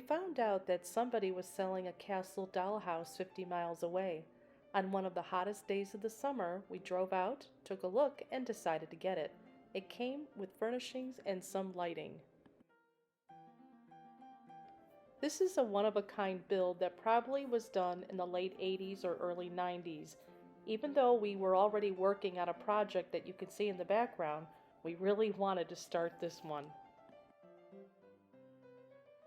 found out that somebody was selling a castle dollhouse 50 miles away. On one of the hottest days of the summer, we drove out, took a look, and decided to get it. It came with furnishings and some lighting. This is a one-of-a-kind build that probably was done in the late 80s or early 90s. Even though we were already working on a project that you can see in the background, we really wanted to start this one.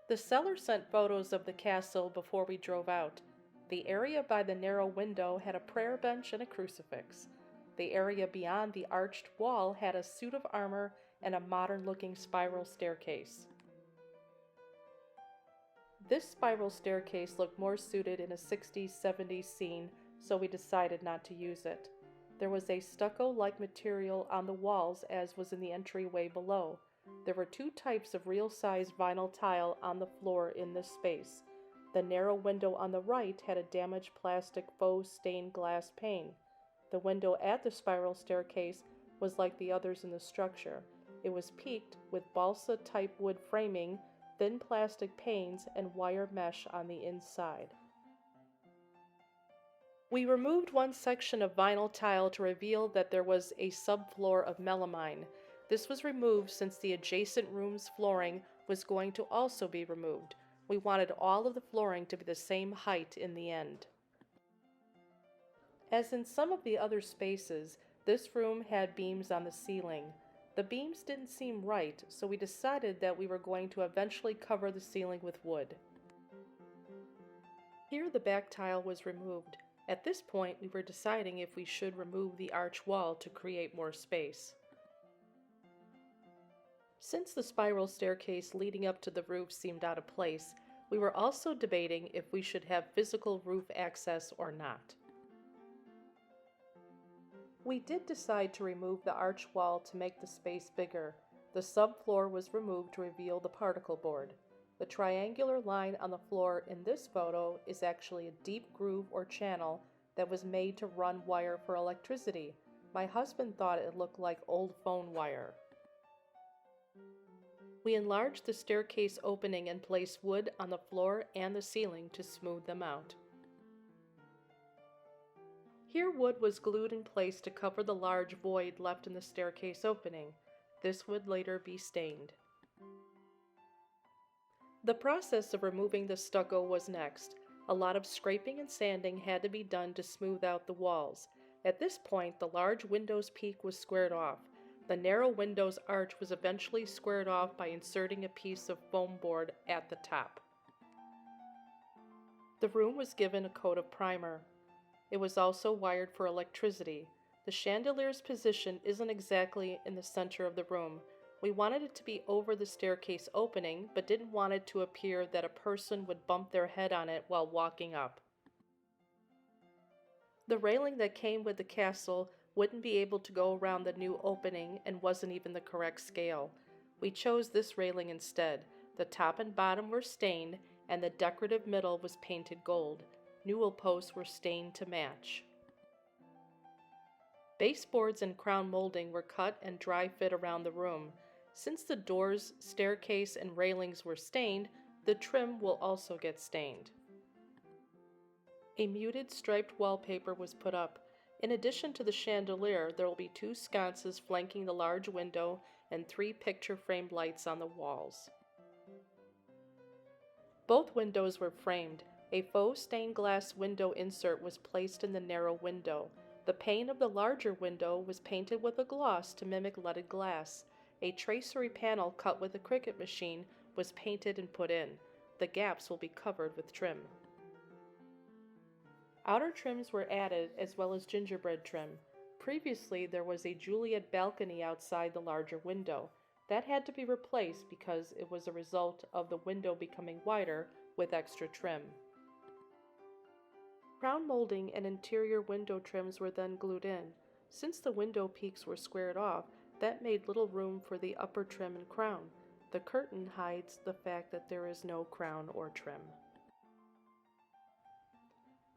The seller sent photos of the castle before we drove out. The area by the narrow window had a prayer bench and a crucifix. The area beyond the arched wall had a suit of armor and a modern-looking spiral staircase. This spiral staircase looked more suited in a 60s-70s scene, so we decided not to use it. There was a stucco-like material on the walls, as was in the entryway below. There were two types of real-size vinyl tile on the floor in this space. The narrow window on the right had a damaged plastic faux stained glass pane. The window at the spiral staircase was like the others in the structure. It was peaked with balsa-type wood framing, thin plastic panes, and wire mesh on the inside. We removed one section of vinyl tile to reveal that there was a subfloor of melamine. This was removed since the adjacent room's flooring was going to also be removed. We wanted all of the flooring to be the same height in the end. As in some of the other spaces, this room had beams on the ceiling. The beams didn't seem right, so we decided that we were going to eventually cover the ceiling with wood. Here the back tile was removed. At this point, we were deciding if we should remove the arch wall to create more space. Since the spiral staircase leading up to the roof seemed out of place, we were also debating if we should have physical roof access or not. We did decide to remove the arch wall to make the space bigger. The subfloor was removed to reveal the particle board. The triangular line on the floor in this photo is actually a deep groove or channel that was made to run wire for electricity. My husband thought it looked like old phone wire. We enlarged the staircase opening and placed wood on the floor and the ceiling to smooth them out. Here wood was glued in place to cover the large void left in the staircase opening. This would later be stained. The process of removing the stucco was next. A lot of scraping and sanding had to be done to smooth out the walls. At this point, the large window's peak was squared off. The narrow window's arch was eventually squared off by inserting a piece of foam board at the top. The room was given a coat of primer. It was also wired for electricity. The chandelier's position isn't exactly in the center of the room. We wanted it to be over the staircase opening, but didn't want it to appear that a person would bump their head on it while walking up. The railing that came with the castle wouldn't be able to go around the new opening and wasn't even the correct scale. We chose this railing instead. The top and bottom were stained, and the decorative middle was painted gold. Newel posts were stained to match. Baseboards and crown molding were cut and dry fit around the room. Since the doors, staircase, and railings were stained, the trim will also get stained. A muted striped wallpaper was put up. In addition to the chandelier, there will be two sconces flanking the large window and 3 picture-framed lights on the walls. Both windows were framed. A faux stained glass window insert was placed in the narrow window. The pane of the larger window was painted with a gloss to mimic leaded glass. A tracery panel cut with a Cricut machine was painted and put in. The gaps will be covered with trim. Outer trims were added as well as gingerbread trim. Previously, there was a Juliet balcony outside the larger window. That had to be replaced because it was a result of the window becoming wider with extra trim. Crown molding and interior window trims were then glued in. Since the window peaks were squared off, that made little room for the upper trim and crown. The curtain hides the fact that there is no crown or trim.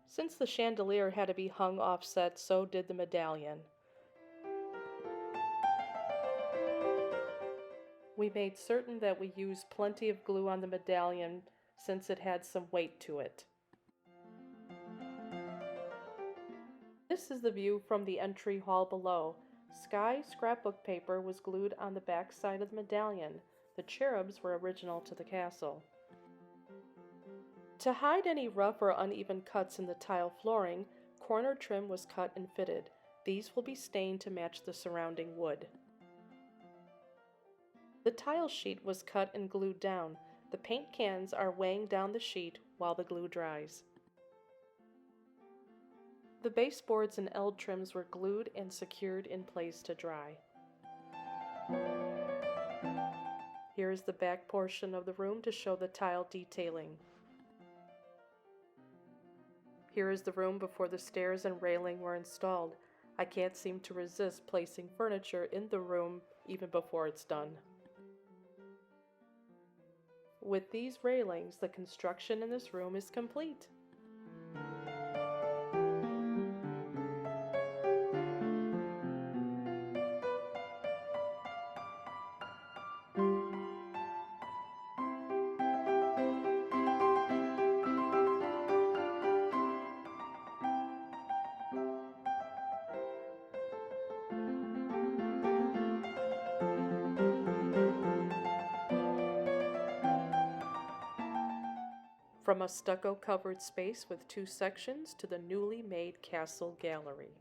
Since the chandelier had to be hung offset, so did the medallion. We made certain that we used plenty of glue on the medallion since it had some weight to it. This is the view from the entry hall below. Sky scrapbook paper was glued on the back side of the medallion. The cherubs were original to the castle. To hide any rough or uneven cuts in the tile flooring, corner trim was cut and fitted. These will be stained to match the surrounding wood. The tile sheet was cut and glued down. The paint cans are weighing down the sheet while the glue dries. The baseboards and L trims were glued and secured in place to dry. Here is the back portion of the room to show the tile detailing. Here is the room before the stairs and railing were installed. I can't seem to resist placing furniture in the room even before it's done. With these railings, the construction in this room is complete. From a stucco-covered space with 2 sections to the newly made castle gallery.